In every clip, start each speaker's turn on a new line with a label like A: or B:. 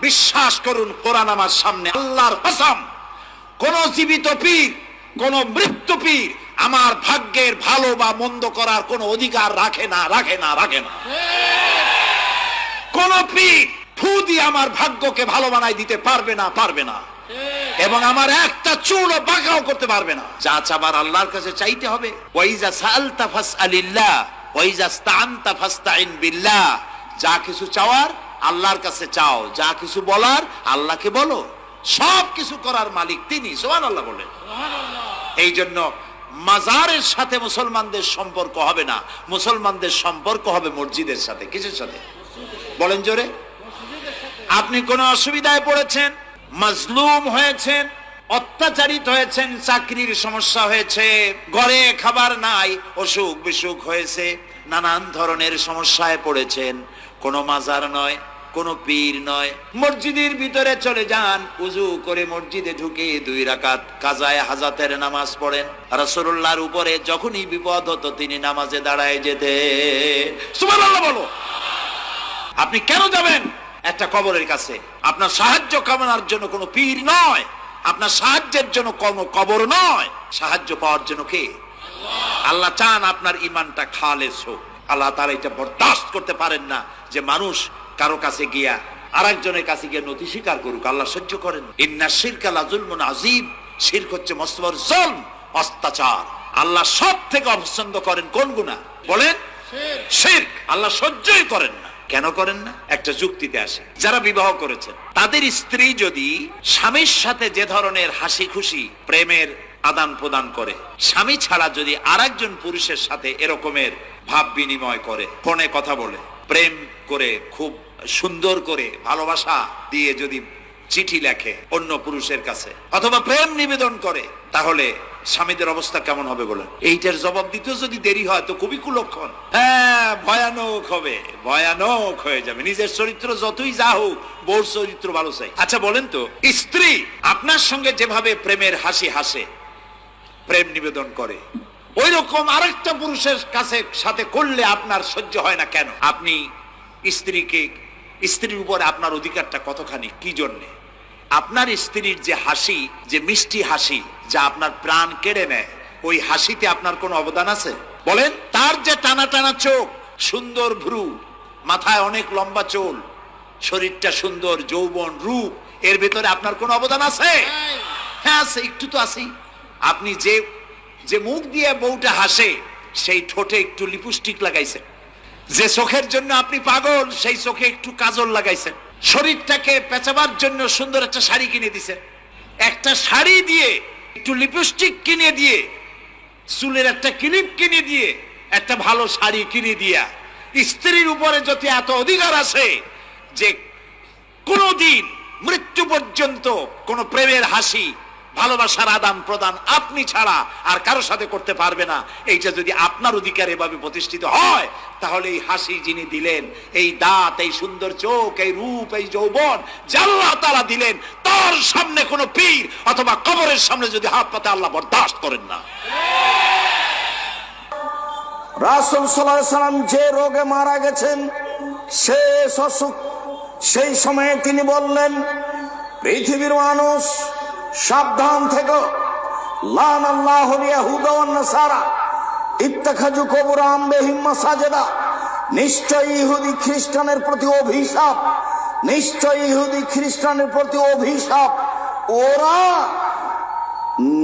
A: বিশ্বাস করুন, কোরআন আমার সামনে, আল্লাহর কসম, কোন জীবিত পীর, কোন মৃত্যু পীর আমার ভাগ্যের ভালো বা মন্দ করার কোন অধিকার রাখে না। কোন পীর ফু দিয়ে আমার ভাগ্যকে ভালো বানাই দিতে পারবে না, এবং আমার একটা চুলও বাঁকাও করতে পারবে না। যা চাবার আল্লাহর কাছে চাইতে হবে। ওয়াইজা সাআলতা ফাসআলিল্লাহ ওয়াইজা ইসতাআনতা ফাসতাইন বিল্লাহ। যা কিছু চাওয়ার আল্লাহর কাছে চাও, যা কিছু বলার আল্লাহকে বলো। সব কিছু করার মালিক তিনি, সুবহানাল্লাহ বলেন। এই জন্য মাজারের সাথে মুসলমানদের সম্পর্ক হবে না, মুসলমানদের সম্পর্ক হবে মসজিদের সাথে। কিসের সাথে বলেন জোরে? আপনি কোন অসুবিধায় পড়েছেন, মাজলুম হয়েছেন, অত্যাচারিত হয়েছেন, চাকরির সমস্যা হয়েছে, ঘরে খাবার নাই, অসুখ বিসুখ হয়েছে, নানান ধরনের সমস্যায় পড়েছেন, কোন মাজার নয়, কোন পীর নয়, মসজিদের ভিতরে চলে যান, উযু করে মসজিদে ঢুকে 2 রাকাত কাজায়ে হাজাতের নামাজ পড়েন। রাসূলুল্লাহর উপরে যখনই বিপদ হতো তিনি নামাজে দাঁড়ায় যেতেন। সুবহানাল্লাহ বলো। আপনি কেন যাবেন একটা কবরের কাছে? আপনার সাহায্য কামনার জন্য কোনো পীর নয়, আপনার সাহায্যের জন্য কোনো কবর নয়, সাহায্য পাওয়ার জন্য কে? আল্লাহ চান আপনার ঈমানটা খালেস হোক। আল্লাহ তাআলা এটা বরদাস্ত করতে পারেন না যে মানুষ কারো কাছে গিয়া আরেকজনের কাছে গিয়ে নথি স্বীকার করুক। আল্লাহ সহ্য করেন। ইন্না শিরকা লাযুলমুন আযীম। শিরক হচ্ছে মস্ত বড় জুলম, অত্যাচার। আল্লাহ সব থেকে অপছন্দ করেন কোন গুনাহ বলেন? শিরক। আল্লাহ সহ্যই করেন না। কেন করেন না? একটা যুক্তিতে আসে। যারা বিবাহ করেছেন তাদের স্ত্রী যদি স্বামীর সাথে যে ধরনের হাসি খুশি প্রেমের আদান প্রদান করে, স্বামী ছাড়া যদি আরেকজন পুরুষের সাথে এরকমের ভাব বিনিময় করে, ফোনে কথা বলে, প্রেম করে, খুব সুন্দর করে ভালোবাসা দিয়ে যদি চিঠি লেখে অন্য পুরুষের কাছে, অথবা প্রেম নিবেদন করে, তাহলে স্বামীদের অবস্থা কেমন হবে বলেন? এইটার জবাব দিতেও যদি দেরি হয় তো খুবই কুলক্ষণ। হ্যাঁ, ভয়ানক হবে, ভয়ানক হয়ে যাবে। নিজের চরিত্র যতই যা হোক, বউর চরিত্র ভালো চাই। আচ্ছা বলেন তো, স্ত্রী আপনার সঙ্গে যেভাবে প্রেমের হাসি হাসে, প্রেম নিবেদন করে, ওই রকম আরেকটা পুরুষের কাছে সাথে করলে আপনার সহ্য হয় না কেন? আপনি স্ত্রীর উপরে আপনার অধিকারটা কতখানি, কি জন্যে? আপনার স্ত্রীর যে হাসি, যে মিষ্টি হাসি, যা আপনার প্রাণ কেড়ে নেয়, ওই হাসিতে আপনার কোনো অবদান আছে বলেন? তার যে টানা টানা চোখ, সুন্দর ভ্রু, মাথায় অনেক লম্বা চুল, শরীরটা সুন্দর, যৌবন, রূপ, এর ভেতরে আপনার কোনো অবদান আছে? হ্যাঁ আছে, একটু তো আছেই। আপনি যে মুখ দিয়ে বউটা হাসে, সেই ঠোঁটে একটু লিপস্টিক লাগাইছেন। যে চোখের জন্য আপনি পাগল, সেই চোখে একটু কাজল লাগাইছেন। শরীরটাকে পেঁচাবার জন্য সুন্দর একটা শাড়ি কিনে দিছেন। একটা শাড়ি দিয়ে, একটু লিপস্টিক কিনে দিয়ে, চুলের একটা ক্লিপ কিনে দিয়ে, একটা ভালো শাড়ি কিনে দিয়া স্ত্রীর উপরে যদি এত অধিকার আছে যে কোনদিন মৃত্যু পর্যন্ত কোন প্রেমের হাসি, ভালোবাসার আদান প্রদান আপনি ছাড়া আর কারো সাথে করতে পারবে না, এইটা যদি আপনার অধিকার এভাবে প্রতিষ্ঠিত হয়, তাহলে এই হাসি যিনি দিলেন, এই দাঁত, এই সুন্দর চোখ, এই রূপ, এই যৌবন যে আল্লাহ তাআলা দিলেন, তার সামনে কোনো পীর অথবা কবরের সামনে যদি হাত পাতে আল্লাহ বরদাস্ত করেন না।
B: রাসূল সাল্লাল্লাহু আলাইহি সাল্লাম যে রোগে মারা গেছেন, শেষ অসুখ, সেই সময়ে তিনি বললেন, পৃথিবীর মানুষ সাবধান থেকো, লানাল্লাহুল ইয়াহুদা ওয়ান নাসারা ইত্তাখাযু কুবুর আম্বিহিম মাসাজিদা। নিশ্চয় ইহুদি খ্রিস্টানের প্রতি অভিশাপ, নিশ্চয় ইহুদি খ্রিস্টানের প্রতি অভিশাপ। ওরা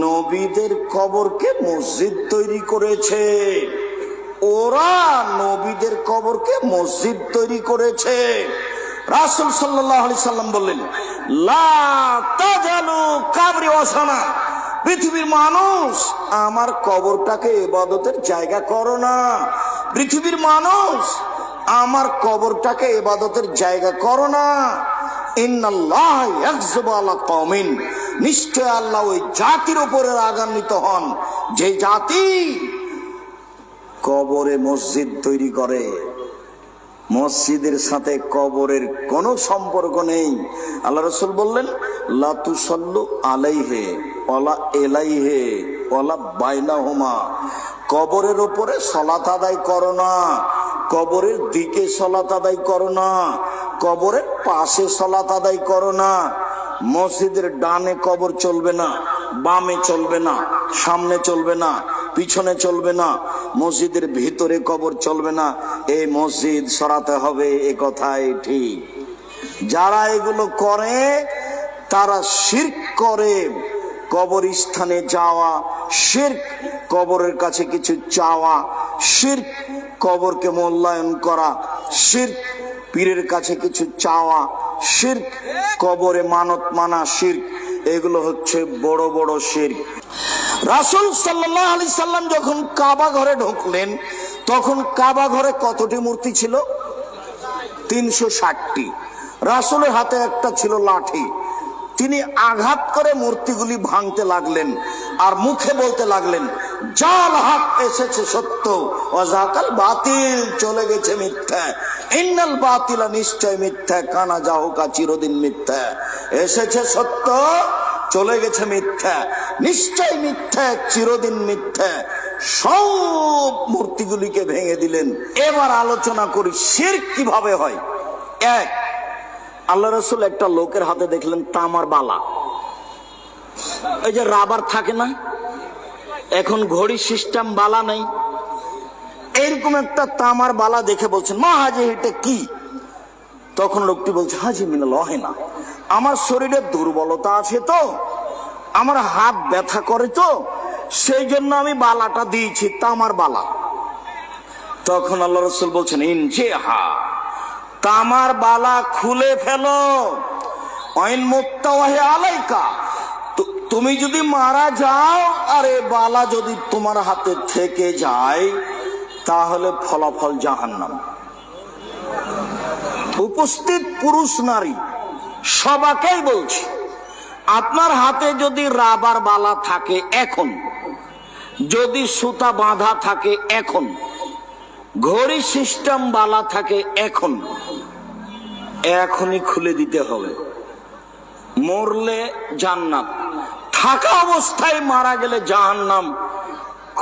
B: নবীদের কবরকে মসজিদ তৈরি করেছে, ওরা নবীদের কবরকে মসজিদ তৈরি করেছে। রাসূল সাল্লাল্লাহু আলাইহি সাল্লাম বললেন, লা তাজালু কাবরি ওয়াসানা। পৃথিবীর মানুষ আমার কবরটাকে ইবাদতের জায়গা করো না। পৃথিবীর মানুষ আমার কবরটাকে ইবাদতের জায়গা করো না। ইন্নাল্লাহ ইয়াগযিবু আলা কওমিন। নিশ্চয় আল্লাহ ওই জাতির উপরে রাগান্বিত হন যে জাতি কবরে মসজিদ তৈরি করে। মসজিদের সাথে কবরের কোনো সম্পর্ক নেই। আল্লাহ রাসূল বললেন, লা তুসাল্লু আলাইহি ওয়ালা ইলাইহি ওয়ালা বাইনাহুমা। কবরের উপরে সালাত আদায় করো না, কবরের দিকে সালাত আদায় করো না, কবরের পাশে সালাত আদায় করো না। মসজিদের ডানে কবর চলবে না, বামে চলবে না, সামনে চলবে না, পিছনে চলবে না, মসজিদের ভিতরে কবর চলবে না। এই মসজিদ সরাতে হবে, এ কথাই ঠিক। যারা এগুলো করে তারা শিরক করে। কবরস্থানে যাওয়া শিরক, কবরের কাছে কিছু চাওয়া শিরক, কবরকে মূল্যায়ন করা শিরক, পীরের কাছে কিছু চাওয়া শিরক, কবরে মানত মানা শিরক। এগুলো হচ্ছে বড় বড় শিরক। রাসূল সাল্লাল্লাহু আলাইহি সাল্লাম যখন কাবা ঘরে ঢুকলেন, তখন কাবা ঘরে কতটি মূর্তি ছিল? 360টি। রাসূলের হাতে একটা ছিল লাঠি। তিনি আঘাত করে মূর্তিগুলি ভাঙতে লাগলেন আর মুখে বলতে লাগলেন, জাল হক এসেছে সত্য, ওয়াজাকাল বাতিল চলে গেছে মিথ্যা। ইন্নাল বাতিলা নিশ্চয় মিথ্যা, কানা জাহুকা চিরদিন মিথ্যা। এসেছে সত্য, চলে গেছে মিথ্যা, নিশ্চয় মিথ্যা, চিরদিন মিথ্যা। সব মূর্তিগুলিকে ভেঙে দিলেন। এবার আলোচনা করি শিরক কিভাবে হয়। এক, আল্লাহ রাসূল একটা লোকের হাতে দেখলেন তামার বালা। এই যে রাবার থাকে না, এখন ঘড়ি সিস্টেম বালা নেই, এরকম একটা তামার বালা দেখে বলছেন, মা হাজি এটা কি? তখন লোকটি বলছে, হাজি মিনাল না, আমার শরীরে দুর্বলতা আছে তো, আমার হাত ব্যথা করে তো, সেই জন্য আমি বালাটা দিয়েছি, তামার বালা। তখন আল্লাহ রাসূল বলছেন, ইনজেহা, তামার বালা খুলে ফেলো, আইন মুত্তাওয়াহি আলাইকা, তুমি যদি মারা যাও আর এই বালা যদি তোমার হাতে থেকে যায় তাহলে ফলাফল জাহান্নাম। উপস্থিত পুরুষ নারী সবাইকেই বলছি, আপনার হাতে যদি রাবার বালা থাকে এখন, যদি সুতা বাঁধা থাকে এখন, ঘড়ি সিস্টেম বালা থাকে এখন, এখনই খুলে দিতে হবে। মরলে জান্নাত, থাকা অবস্থায় মারা গেলে জাহান্নাম।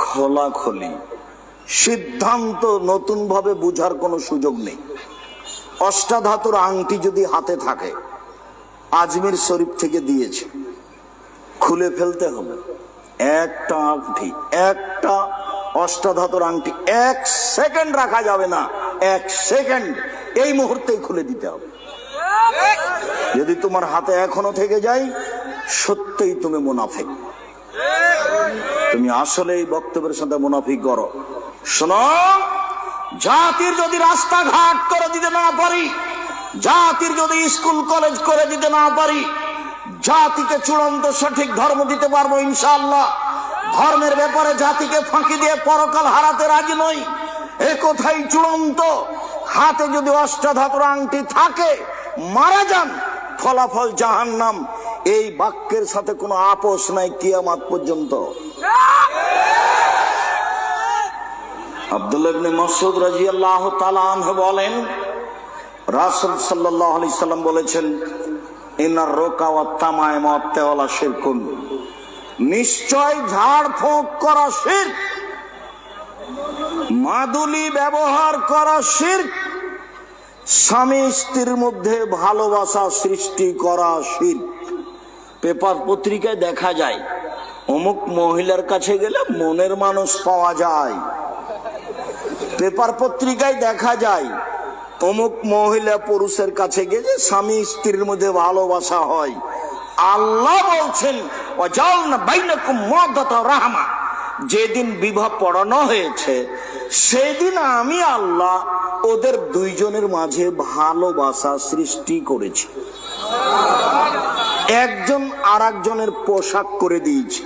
B: খোলাখুলি সিদ্ধান্ত, নতুন ভাবে বুঝার কোনো সুযোগ নেই। অষ্টাধাতুর আংটি যদি হাতে থাকে, আজমির শরীফ থেকে দিয়েছে, খুলে ফেলতে হবে। একটা আংটি, একটা অষ্টাধাতুর আংটি 1 সেকেন্ড রাখা যাবে না, 1 সেকেন্ড, এই মুহূর্তেই খুলে দিতে হবে। যদি তোমার হাতে এখনো থেকে যায়, সত্যিই তুমি মুনাফিক, তুমি আসলে এই বক্তব্যের সাথে মুনাফিক করো। শোনো, জাতির যদি রাস্তাঘাট করে দিতে না পারি, জাতির যদি স্কুল কলেজ করে দিতে না পারি, জাতিকে চূড়ান্ত সঠিক ধর্ম দিতে পারবো ইনশাআল্লাহ। ধর্মের ব্যাপারে জাতিকে ফাঁকি দিয়ে পরকাল হারাতে রাজি নই, এ কথাই চূড়ান্ত। হাতে যদি অষ্টাধাতুর আংটি থাকে, মারা যান, ফলাফল জাহান্নাম। এই বাক্যের সাথে কোনো আপোষ নাই কিয়ামত পর্যন্ত। আব্দুল্লাহ ইবনে মাসউদ রাদিয়াল্লাহু তাআলা আনহু বলেন, রাসূল সাল্লাল্লাহু আলাইহি সাল্লাম বলেছেন, ইন্নার রুকা ওয়াত তামাইম ওয়াত তাওয়ালা শিরকুন, নিশ্চয় ঝাড়ফুঁক করা শিরক, মাদুলি ব্যবহার করা শিরক, স্বামী স্ত্রীর মধ্যে ভালোবাসা সৃষ্টি করা শিরক। পেপার পত্রিকায় দেখা যায়, অমুক মহিলার কাছে গেলে মনের মানুষ পাওয়া যায়। পেপার পত্রিকায় দেখা যায়, অমুক মহিলা পুরুষের কাছে গেলে স্বামী স্ত্রীর মধ্যে ভালোবাসা হয়। আল্লাহ বলছেন, ওয়াজালনা বাইনাকুম মাওয়াদাতাও রাহমা, যেদিন বিবাহ পড়ানো হয়েছে সেদিন আমি আল্লাহ ওদের দুইজনের মাঝে ভালোবাসা সৃষ্টি করেছি। একজন আর একজনের পোশাক করে দিয়েছি।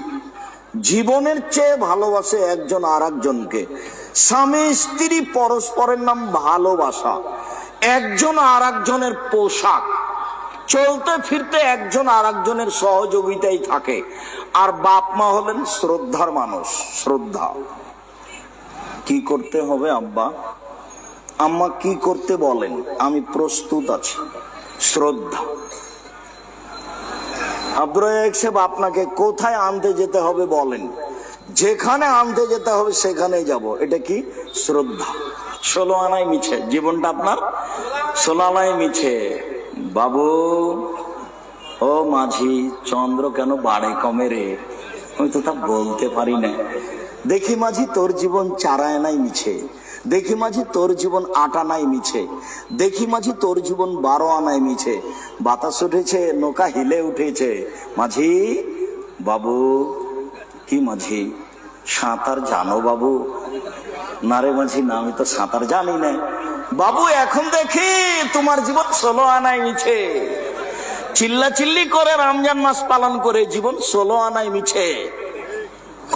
B: জীবনের চেয়ে ভালোবাসে একজন আর একজনকে। স্বামী স্ত্রী পরস্পরের নাম ভালোবাসা, একজন আর একজনের পোশাক, চলতে ফিরতে একজন আর একজনের সহযোগিতাই থাকে। আর বাপ মা হলেন শ্রদ্ধার মানুষ। শ্রদ্ধা কি করতে হবে? আব্বা আম্মা কি করতে বলেন, আমি প্রস্তুত আছি। শ্রদ্ধা। আব্দুর রাজ্জাক সাহেব, আপনাকে কোথায় আনতে যেতে হবে বলেন, যেখানে আনতে যেতে হবে সেখানে যাব। এটা কি? শ্রদ্ধা। 16 আনাই মিছে জীবনটা আপনার সোলালাই মিছে। বাবু ও মাঝি, চন্দ্র কেন বাড়ে কমে রে? আমি তো তা বলতে পারি না। দেখি মাঝি তোর জীবন চারায় নাই মিছে, দেখি মাঝি তোর জীবন আটা নাই মিছে, দেখি মাঝি তোর জীবন 12 আনায় মিছে। বাতাস উঠেছে, নৌকা হিলে উঠেছে। মাঝি বাবু, কি মাঝি সাঁতার জানো বাবু? না রে মাঝি, না আমি তো সাঁতার জানি না। বাবু এখন দেখি তোমার জীবন 16 আনায় মিছে। চিল্লা চিল্লি করে রমজান মাস পালন করে জীবন 16 আনায় মিছে।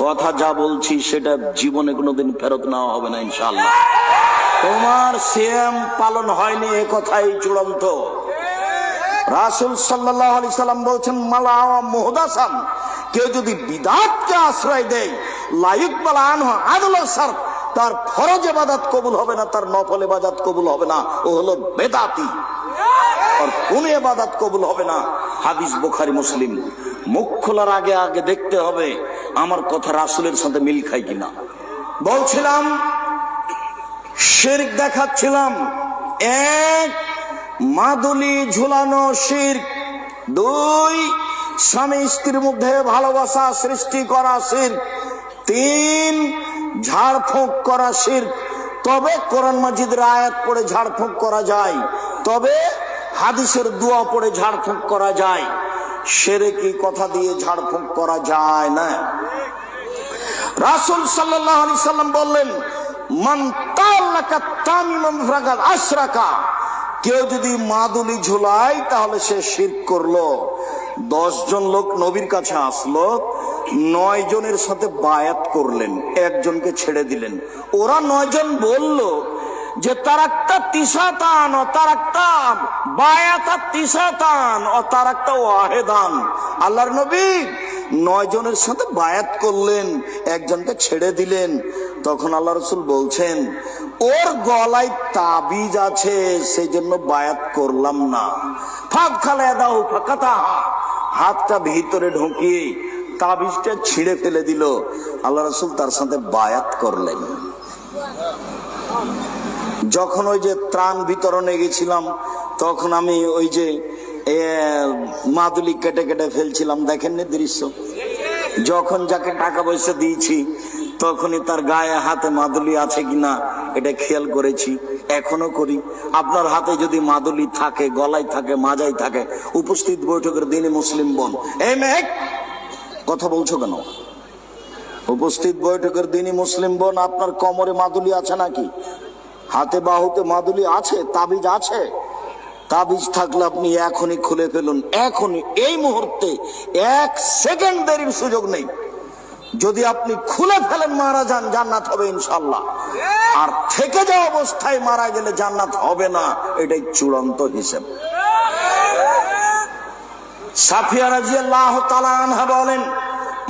B: কথা যা বলছি সেটা জীবনে কোনোদিন ফেরত নেওয়া হবে না ইনশাআল্লাহ। তোমার সিয়াম পালন হয়নি এ কথাই চূড়ান্ত। রাসূল সাল্লাল্লাহু আলাইহি সাল্লাম বলছেন, মালা মুহদাসান, কেউ যদি বিদআতকে আশ্রয় দেয়, লা ইকবাল আনহু আদলুস সারফ, তার ফরজ ইবাদত কবুল হবে না, তার নফল ইবাদত কবুল হবে না। ও হলো বেদাতি, আর কোন ইবাদত কবুল হবে না। হাদিস বুখারী মুসলিম। মুখ খোলার আগে আগে দেখতে হবে আমার কথা রাসূলের সাথে মিল খায় কিনা। বলছিলাম শিরক দেখাচ্ছিলাম। এক, মাদুলি ঝুলানো শিরক। দুই, স্বামী স্ত্রীর মধ্যে ভালোবাসা সৃষ্টি করা শিরক। তিন, ঝাড়ফুঁক করা শিরক। তবে কোরআন মাজিদের আয়াত পড়ে ঝাড়ফুঁক করা যায়, তবে হাদিসের দোয়া পড়ে ঝাড়ফুঁক করা যায়। শিরকি কথা দিয়ে ঝাড়ফুঁক করা যায় না। রাসূল সাল্লাল্লাহু আলাইহি সাল্লাম বললেন, মান তাল্লাকা তামিমান ফাকাদ আশরাকা, কেউ যদি মাদুলি ঝুলায় তাহলে সে শিরক করলো। 10 জন লোক নবীর কাছে আসলো, 9 জনের সাথে বায়াত করলেন, একজনকে ছেড়ে দিলেন। ওরা 9 জন বলল যে তার একটা তিসাতান ও তার একটা বায়াত তিসাতান ও তার একটা ওয়াহেদান। আল্লাহর নবী 9 জনের সাথে বায়াত করলেন, একজনকে ছেড়ে দিলেন। তখন আল্লাহ রাসূল বলছেন, ওর গলায় তাবিজ আছে, সেই জন্য বায়াত করলাম না। ফাঁক খালে দাও ফাঁকাতা, হাতটা ভিতরে ঢুকিয়ে তাবিজটা ছিঁড়ে ফেলে দিল। আল্লাহ রাসূল তার সাথে বায়াত করলেন। যখন ওই যে ত্রাণ বিতরণে গেছিলাম, তখন আমি ওই যে মাদুলি কেটে কেটে ফেলছিলাম, দেখেননি দৃশ্য? যখন যাকে টাকা পয়সা দিয়েছি তখনই তার গায়ে হাতে মাদুলি আছে কিনা এটা খেয়াল করেছি, এখনো করি। আপনার হাতে যদি মাদুলি থাকে, গলায় থাকে, মাজায় থাকে, উপস্থিত বৈঠকের দিনে মুসলিম বোন, এই মেঘ কথা বলছো কেন? উপস্থিত বৈঠকের দিনই মুসলিম বোন, আপনার কোমরে মাদুলি আছে নাকি? হাতে বাহুতে মাদুলি আছে? তাবিজ আছে? তাবিজ থাকলে আপনি এখনই খুলে ফেলুন, এখনই, এই মুহূর্তে। 1 সেকেন্ড দেরির সুযোগ নেই। যদি আপনি খুলে ফেলেন মারা যান, জান্নাত হবে ইনশাআল্লাহ। আর থেকে যাওয়া অবস্থায় মারা গেলে জান্নাত হবে না, এটাই চূড়ান্ত হিসাব। সাফিয়া রাদিয়াল্লাহু তাআলা আনহা বলেন,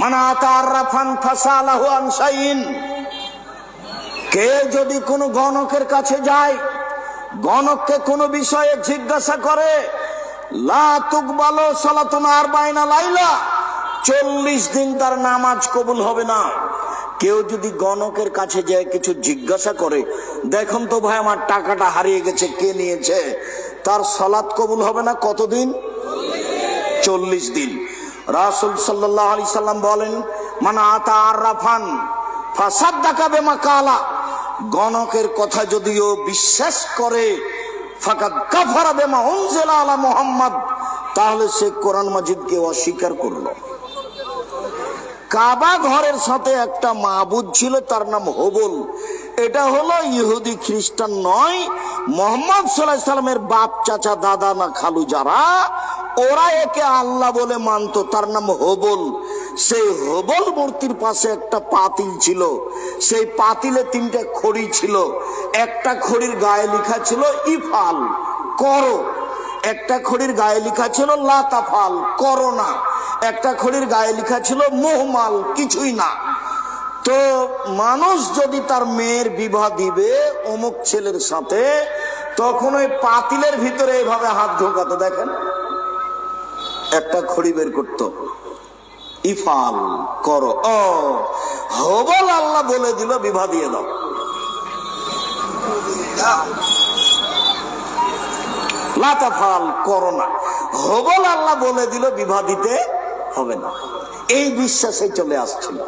B: মান আতারাফান ফাসালাহু আন শাইইন, কে যদি কোনো গণকের কাছে যায়, গণককে কোনো বিষয়ে জিজ্ঞাসা করে, লা তুকবালু সালাতুন 40 লাইলা, 40 দিন তার নামাজ কবুল হবে না। কেউ যদি গণকের কাছে যায় কিছু জিজ্ঞাসা করে, দেখুন তো ভাই আমার টাকাটা হারিয়ে গেছে, কে নিয়েছে, তার সালাত কবুল হবে না। কতদিন? 40 দিন। রাসূল সাল্লাল্লাহু আলাইহি সাল্লাম বলেন, মান আতা আরাফান ফাসাদ্দাকা বিমা কালা, গণকের কথা যদিও বিশ্বাস করে, ফাকাদ কাফারা বিমা উনজিলা আলা মুহাম্মদ, তাহলে সে কোরআন মাজিদকে অস্বীকার করলো। কাবা ঘরের সাথে একটা মাবুদ ছিল, তার নাম হবল। এটা হলো ইহুদি খ্রিস্টান নয়, মুহাম্মদ সাল্লাল্লাহু আলাইহি সাল্লামের বাপ চাচা দাদা না খালু যারা, ওরা একে আল্লাহ বলে মানতো, তার নাম হবল। সেই হবল মূর্তির পাশে একটা পাতিল ছিল, সেই পাতিলে 3টা খড়ি ছিল। একটা খড়ির গায়ে লেখা ছিল ইফাল, করো। একটা খড়ির গায়ে লেখা ছিল লা তাফাল, করো না। একটা খড়ির গায়ে লেখা ছিল মুহমাল, কিছুই না। তো মানুষ যদি তার মেয়ের বিবাহ দিবে অমুক ছেলের সাথে, তখন ওই পাতিলের ভিতরে এইভাবে হাত ঢোকাতো, দেখেন, একটা খড়ি বের করতো, ইফাল, করো। ও হবল আল্লাহ বলে দিল বিবাহ দিয়ে দাও। লা তাফাল, করো না। হবল আল্লাহ বলে দিল বিবাহ দিতে হবে না। এই বিশ্বাসে চলে আসছিল।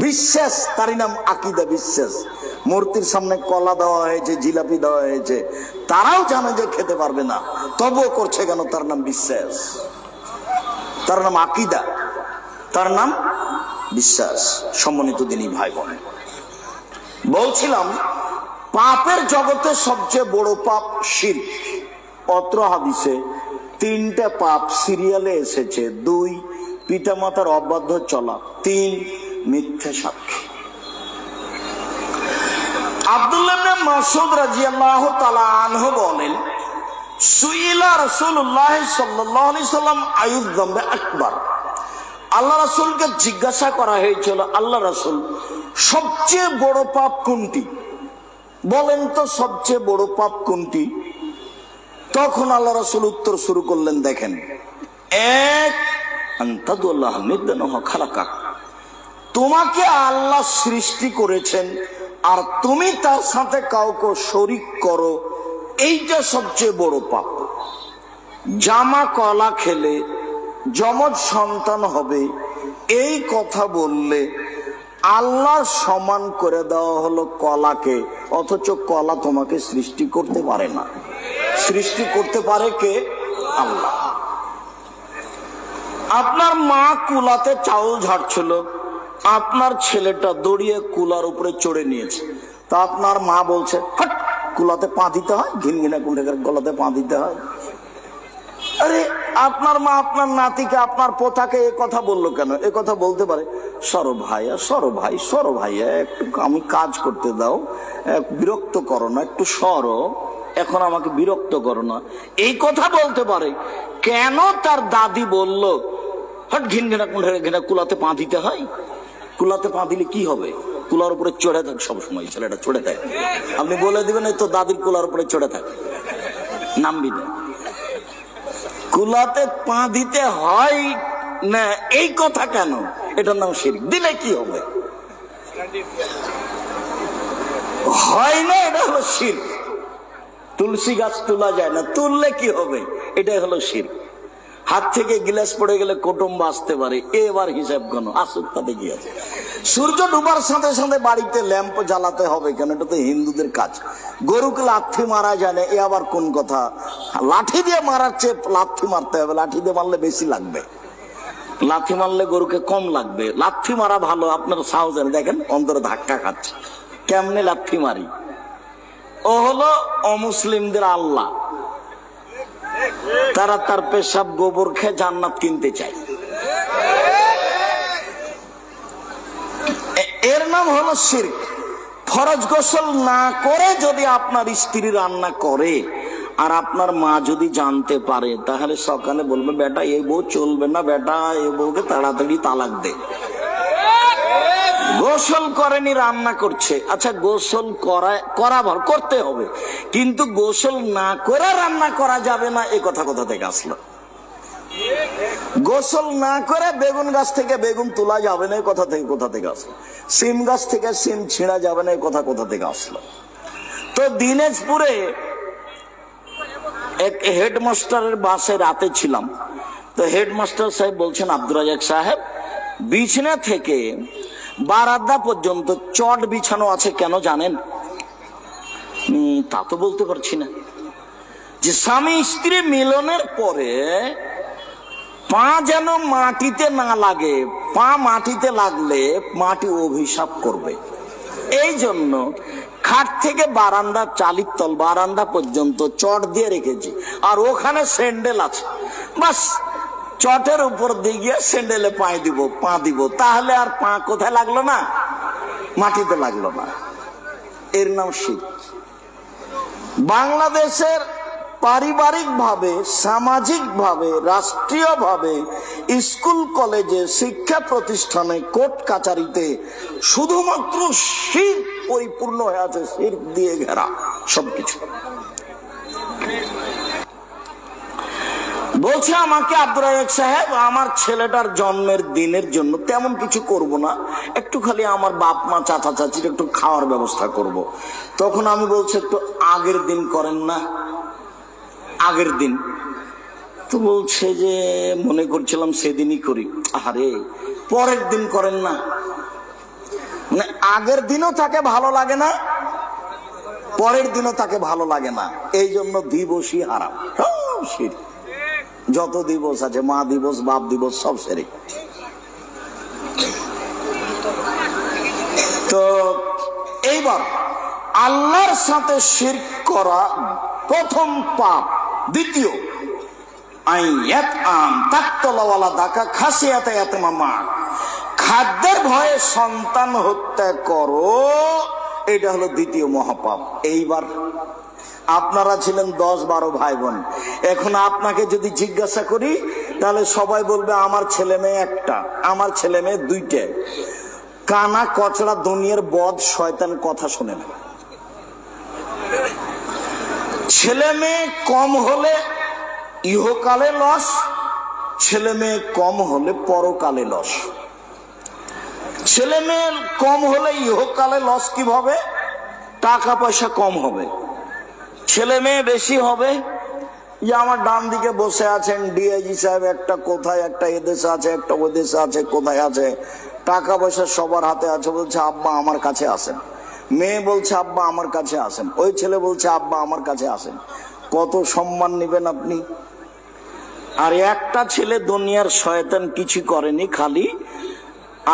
B: বিশ্বাস, তারই নাম আকীদা, বিশ্বাস। মূর্তির সামনে কলা দেওয়া হয়েছে, জিলাপি দেওয়া হয়েছে, তারাও জানে যে খেতে পারবে না, তবুও করছে কেন? তার নাম বিশ্বাস, তার নাম আকীদা, তার নাম বিশ্বাস। সম্মানিত দিনী ভাই বোন, বলছিলাম পাপের জগতে সবচেয়ে বড় পাপ শিরক। অত্র হাদিসে 3টে পাপ সিরিয়ালে এসেছে। 2, পিতামাতার অবাধ্য চলা। 3, মিথ্যা সাক্ষী। আব্দুল্লাহ ইবনে মাসউদ রাদিয়াল্লাহু তাআলা আনহু বলেন, সুইলা রাসূলুল্লাহ সাল্লাল্লাহু আলাইহি সাল্লাম আইয়ুয যামবে আকবার। আল্লাহ রাসূলকে জিজ্ঞাসা করা হয়েছিল, আল্লাহ রাসূল সবচেয়ে বড় পাপ কোনটি? বলেন তো সবচেয়ে বড় পাপ কোনটি? তখন আল্লাহ রাসূল উত্তর শুরু করলেন, দেখেন, 1, আনতাদুল্লাহ নিদানহ খালাকাক, তোমাকে আল্লাহ সৃষ্টি করেছেন আর তুমি তার সাথে কাউকে শরীক করো, এইটা সবচেয়ে বড় পাপ। জামা কলা খেলে যমজ সন্তান হবে, এই কথা বললে আল্লাহ সমান করে দেওয়া হলো কলাকে, অথচ কলা তোমাকে সৃষ্টি করতে পারে না। সৃষ্টি করতে পারে কে? আল্লাহ। আপনার মা কুলাতে চাউল ঝাড়ছিল, আপনার ছেলেটা দড়িয়ে কুলার উপরে চড়ে নিয়েছে, তা আপনার মা বলছে, হট, কুলাতে পা দিতে হয়, ঘিনঘিনা কুণ্ঠের গলাতে পা দিতে হয়। আরে আপনার মা আপনার নাতিকে, আপনার পোতাকে এ কথা বললো কেন? এ কথা বলতে পারে, সরো ভাইয়া, সরো ভাই, সরো ভাইয়া, একটু আমি কাজ করতে দাও, বিরক্ত করো না, একটু সরো, এখন আমাকে বিরক্ত করো না, এই কথা বলতে পারে। কেন তার দাদি বলল, হট, ঘিনঘিনা কুণ্ঠের কুলাতে পা দিতে হয়? কুলাতে পা দিলে কি হবে? কুলার উপরে চড়ে থাক সবসময়, ছেলেটা চড়ে থাকে। আপনি বলে দিবেন, এই তো দাদির কুলার উপরে চড়ে থাকে, নামবি না। কুলাতে পা দিতে হয় না, এই কথা কেন? এটার নাম শিরক। দিলে কি হবে? হয় না, এটা হলো শিরক। তুলসী গাছ তোলা যায় না, তুললে কি হবে? এটাই হলো শিরক। হাত থেকে গ্লাস পড়ে গেলে কুটুম্ব আসতে পারে, এবার হিসাব কেন? আসুক, তাতে কি আছে? সূর্য ডুবার সাথে সাথে বাড়িতে ল্যাম্প জ্বালাতে হবে কেন? এটা তো হিন্দুদের কাজ। গরুকে লাথি মারা যায় না, এ আবার কোন কথা? লাঠি দিয়ে মারার চেয়ে লাথি মারতে হবে, লাঠি দিয়ে মারলে বেশি লাগবে, লাথি মারলে গরুকে কম লাগবে। লাথি মারা ভালো, আপনার সাহসের দেখেন অন্তরে ধাক্কা খাচ্ছে। কেমনে লাথি মারি? ও হলো অমুসলিমদের আল্লাহ, তারা তার পেশাব গোবর খেয়ে জান্নাত কিনতে চায়, এর নাম হলো শিরক। ফরজ গোসল না করে যদি আপনার স্ত্রী রান্না করে আর আপনার মা যদি জানতে পারে, তাহলে সকালে বলবে, বেটা এই বউ চলবে না, বেটা এই বউকে তাড়াতাড়ি তালাক দে। গোসল করেনি, রান্না করছে, আচ্ছা গোসল করতে হবে, কিন্তু গোসল না করে রান্না করা যাবে না, এ কথা কোথা থেকে আসলো? গোসল না করে বেগুন গাছ থেকে বেগুন তোলা যাবে না, কোথা থেকে আসলো? সিম গাছ থেকে সিম ছিঁড়া যাবে না, কোথা থেকে আসলো? তো দিনাজপুরে এক হেডমাস্টারের বাসে রাতে ছিলাম, তো হেডমাস্টার সাহেব বলছেন, আব্দুর রাজাক সাহেব, বিছনা থেকে বারান্দা পর্যন্ত চট বিছানো আছে, কেন জানেন? তা তো বলতে পারছি না। যে স্বামী স্ত্রী মিলনের পরে পা যেন মাটিতে না লাগে, পা মাটিতে লাগলে মাটি অভিশাপ করবে, এই জন্য খাট থেকে বারান্দা, চালির তল বারান্দা পর্যন্ত চট দিয়ে রেখেছি, আর ওখানে স্যান্ডেল আছে, বাস চটের উপর দিয়ে গিয়ে স্যান্ডেলে পা দিব, তাহলে আর পা কোথায় লাগলো না? মাটিতে লাগলো না। এর নাম শিরক। বাংলাদেশের পারিবারিক ভাবে, সামাজিক ভাবে, রাষ্ট্রীয় ভাবে, স্কুল কলেজে, শিক্ষা প্রতিষ্ঠানে, কোর্ট কাচারিতে শুধুমাত্র শিরক পরিপূর্ণ হয়ে আছে, শিরক দিয়ে ঘেরা সবকিছু। বলছে আমাকে, আব্দুর রাজাক সাহেব, আমার ছেলেটার জন্মের দিনের জন্য তেমন কিছু করব না, একটু খালি আমার বাপ মা চাচা চাচির একটু খাওয়ার ব্যবস্থা করব। তখন আমি বলছি, একটু আগের দিন করেন না? আগের দিন। তো বলছে যে মনে করছিলাম সেদিনই করি। আরে পরের দিন করেন না, মানে আগের দিনও তাকে ভালো লাগে না, পরের দিনও তাকে ভালো লাগে না, এই জন্য দিবসই হারাম। যত দিবস আছে, মা দিবস, বাপ দিবস, সব সেরে। তো এইবার আল্লাহর সাথে শিরক করা প্রথম পাপ। দ্বিতীয়, খাদ্যের ভয়ে সন্তান হত্যা করো, এটা হলো দ্বিতীয় মহাপাপ। এইবার আপনারা ছিলেন 10-12 ভাই বোন, এখন আপনাকে যদি জিজ্ঞাসা করি তাহলে সবাই বলবে আমার ছেলে মেয়ে একটা, আমার ছেলে মেয়ে 2টে। কানা কচড়া দুনিয়ার বদ শয়তান কথা শুনে না। ছেলে মেয়ে কম হলে ইহকালে লস, ছেলে মেয়ে কম হলে পরকালে লস। ছেলে মেয়ে কম হলে ইহকালে লস কিভাবে? টাকা পয়সা কম হবে। ছেলে মেয়ে বেশি হবে, যে আমার ডান দিকে বসে আছেন ডিআইজি সাহেব, একটা কোথায়, একটা এদেশে আছে, একটা ওই দেশে আছে, কোথায় আছে, টাকা পয়সা সবার হাতে আছে, বলছে আব্বা আমার কাছে আসেন। মেয়ে বলছে আব্বা আমার কাছে আসেন, ওই ছেলে বলছে আব্বা আমার কাছে আসেন। কত সম্মান নেবেন আপনি? আর একটা ছেলে দুনিয়ার শয়তান কিছু করেনি, খালি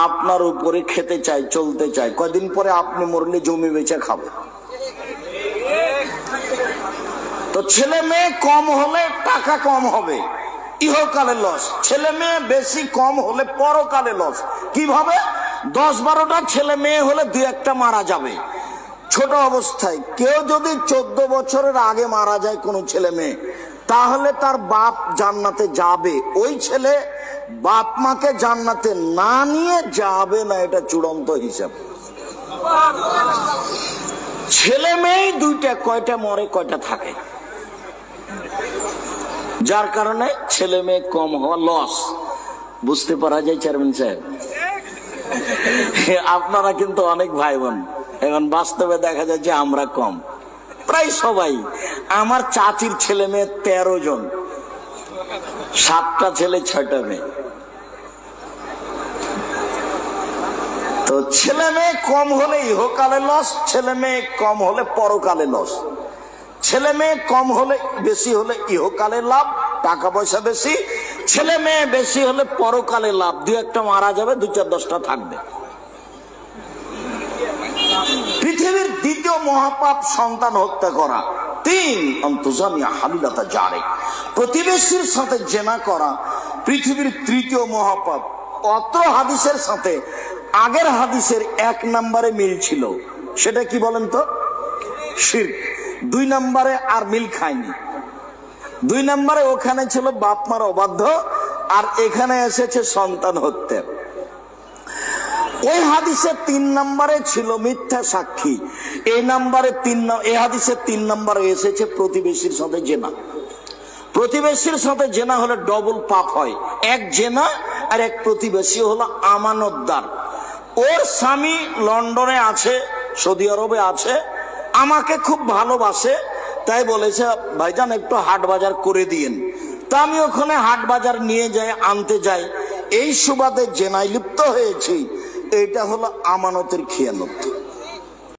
B: আপনার উপরে খেতে চায়, চলতে চায়। কয়দিন পরে আপনি মরলে জমি বেচে খাবে। তো ছেলে মেয়ে কম হলে টাকা কম হবে, ইহকালে লস। ছেলে মেয়ে বেশি কম হলে পরকালে লস। কিভাবে? 10-12টা ছেলে মেয়ে হলে 2-1টা মারা যাবে ছোট অবস্থায়। কেউ যদি 14 বছরের আগে মারা যায় কোনো ছেলে মেয়ে, তাহলে তার বাপ জান্নাতে যাবে। ওই ছেলে বাপ মাকে জান্নাতে না নিয়ে যাবে না, এটা চূড়ান্ত হিসাব। ছেলে মেয়ে 2টা, কয়টা মরে কয়টা থাকে, যার কারণে ছেলে মেয়ে কম হওয়া লস। বুঝতে পারা যায় চেয়ারম্যান সাহেব? আপনারা কিন্তু অনেক ভাই বোন, এখন বাস্তবে দেখা যাচ্ছে আমরা কম, প্রায় সবাই। আমার চাচির ছেলে মেয়ে 13 জন, 7টা ছেলে 6টা মেয়ে। তো ছেলে মেয়ে কম হলে ইহকালে লস, ছেলে মেয়ে কম হলে পরকালে লস। ছেলে মেয়ে কম হলে বেশি হলে ইহকালে লাভ, টাকা পয়সা বেশি। ছেলে মেয়ে বেশি হলে পরকালে লাভ, 2-1টা মারা যাবে, 2-4-10টা থাকবে। পৃথিবীর দ্বিতীয় মহাপাপ সন্তান হত্যা করা। 3, অন্তজানিয়া হালিলাতা জারে, প্রতিবেশীর সাথে জেনা করা পৃথিবীর তৃতীয় মহাপাপ। অত্র হাদিসের সাথে আগের হাদিসের 1 নম্বরে মিল ছিল, সেটা কি বলেন তো? শিরক। 2 নম্বরে আর মিল খায়নি। 2 নম্বরে ওখানে ছিল বাপ মার অবাধ্য, আর এখানে এসেছে সন্তান হত্যা। ওই হাদিসে 3 নম্বরে ছিল মিথ্যা সাক্ষী, এই হাদিসে 3 নম্বরে এসেছে প্রতিবেশীর সাথে জেনা। প্রতিবেশীর সাথে জেনা হলে ডবল পাপ হয়। এক জেনা আর এক প্রতিবেশী হলো আমানতদার। ওর স্বামী লন্ডনে আছে, সৌদি আরবে আছে, আমাকে খুব ভালোবাসে, তাই বলেছে ভাইজান একটু হাট বাজার করে দিয়েন। তা আমি ওখানে হাট বাজার নিয়ে যাই, আনতে যাই, এই সুবাদে জেনায় লিপ্ত হয়েছি। এটা হলো আমানতের খেয়ানত।